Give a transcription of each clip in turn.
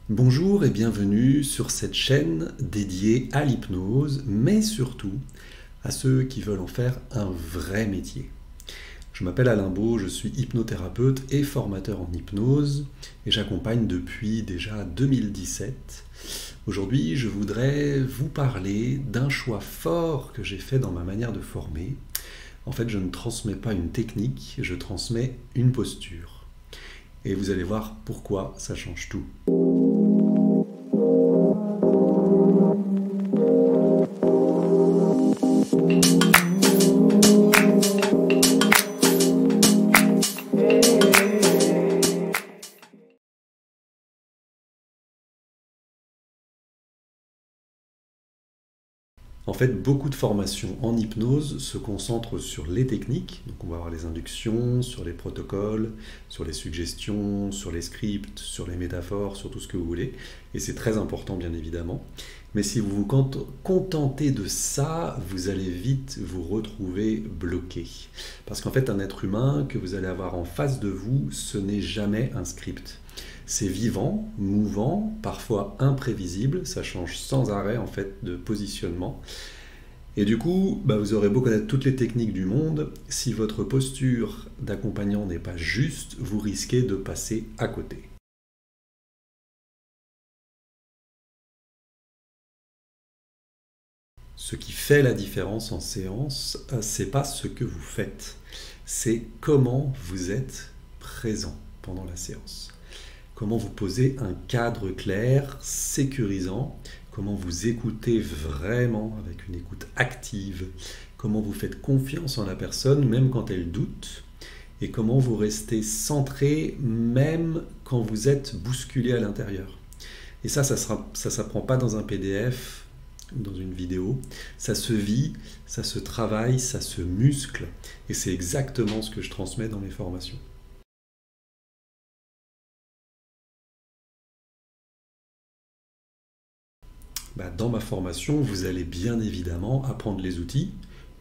Bonjour et bienvenue sur cette chaîne dédiée à l'hypnose, mais surtout à ceux qui veulent en faire un vrai métier. Je m'appelle Alain Beau, je suis hypnothérapeute et formateur en hypnose et j'accompagne depuis déjà 2017. Aujourd'hui, je voudrais vous parler d'un choix fort que j'ai fait dans ma manière de former. En fait, je ne transmets pas une technique, je transmets une posture. Et vous allez voir pourquoi ça change tout. En fait, beaucoup de formations en hypnose se concentrent sur les techniques. Donc on va avoir les inductions, sur les protocoles, sur les suggestions, sur les scripts, sur les métaphores, sur tout ce que vous voulez. Et c'est très important, bien évidemment. Mais si vous vous contentez de ça, vous allez vite vous retrouver bloqué. Parce qu'en fait, un être humain que vous allez avoir en face de vous, ce n'est jamais un script. C'est vivant, mouvant, parfois imprévisible, ça change sans arrêt en fait de positionnement. Et du coup, vous aurez beau connaître toutes les techniques du monde, si votre posture d'accompagnant n'est pas juste, vous risquez de passer à côté. Ce qui fait la différence en séance, c'est pas ce que vous faites, c'est comment vous êtes présent pendant la séance. Comment vous posez un cadre clair, sécurisant, comment vous écoutez vraiment avec une écoute active, comment vous faites confiance en la personne même quand elle doute, et comment vous restez centré même quand vous êtes bousculé à l'intérieur. Et ça s'apprend pas dans un PDF, dans une vidéo, ça se vit, ça se travaille, ça se muscle, et c'est exactement ce que je transmets dans mes formations. Dans ma formation, vous allez bien évidemment apprendre les outils.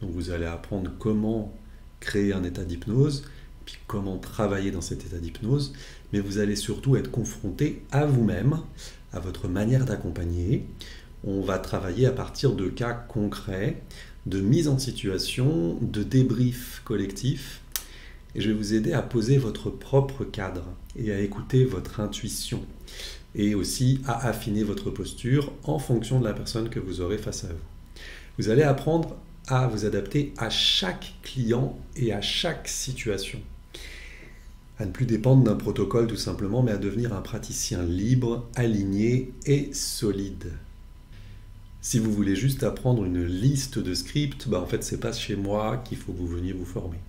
Donc vous allez apprendre comment créer un état d'hypnose, puis comment travailler dans cet état d'hypnose, mais vous allez surtout être confronté à vous-même, à votre manière d'accompagner. On va travailler à partir de cas concrets, de mise en situation, de débrief collectif, et je vais vous aider à poser votre propre cadre et à écouter votre intuition, et aussi à affiner votre posture en fonction de la personne que vous aurez face à vous. Vous allez apprendre à vous adapter à chaque client et à chaque situation. À ne plus dépendre d'un protocole tout simplement, mais à devenir un praticien libre, aligné et solide. Si vous voulez juste apprendre une liste de scripts, en fait c'est pas chez moi qu'il faut que vous veniez vous former.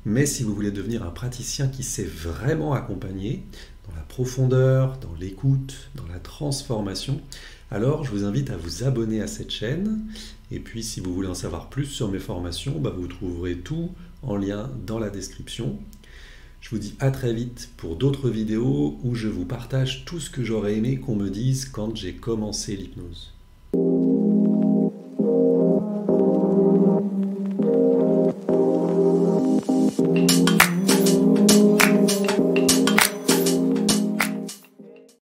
Mais si vous voulez devenir un praticien qui sait vraiment accompagner, dans la profondeur, dans l'écoute, dans la transformation, alors je vous invite à vous abonner à cette chaîne. Et puis si vous voulez en savoir plus sur mes formations, vous trouverez tout en lien dans la description. Je vous dis à très vite pour d'autres vidéos où je vous partage tout ce que j'aurais aimé qu'on me dise quand j'ai commencé l'hypnose.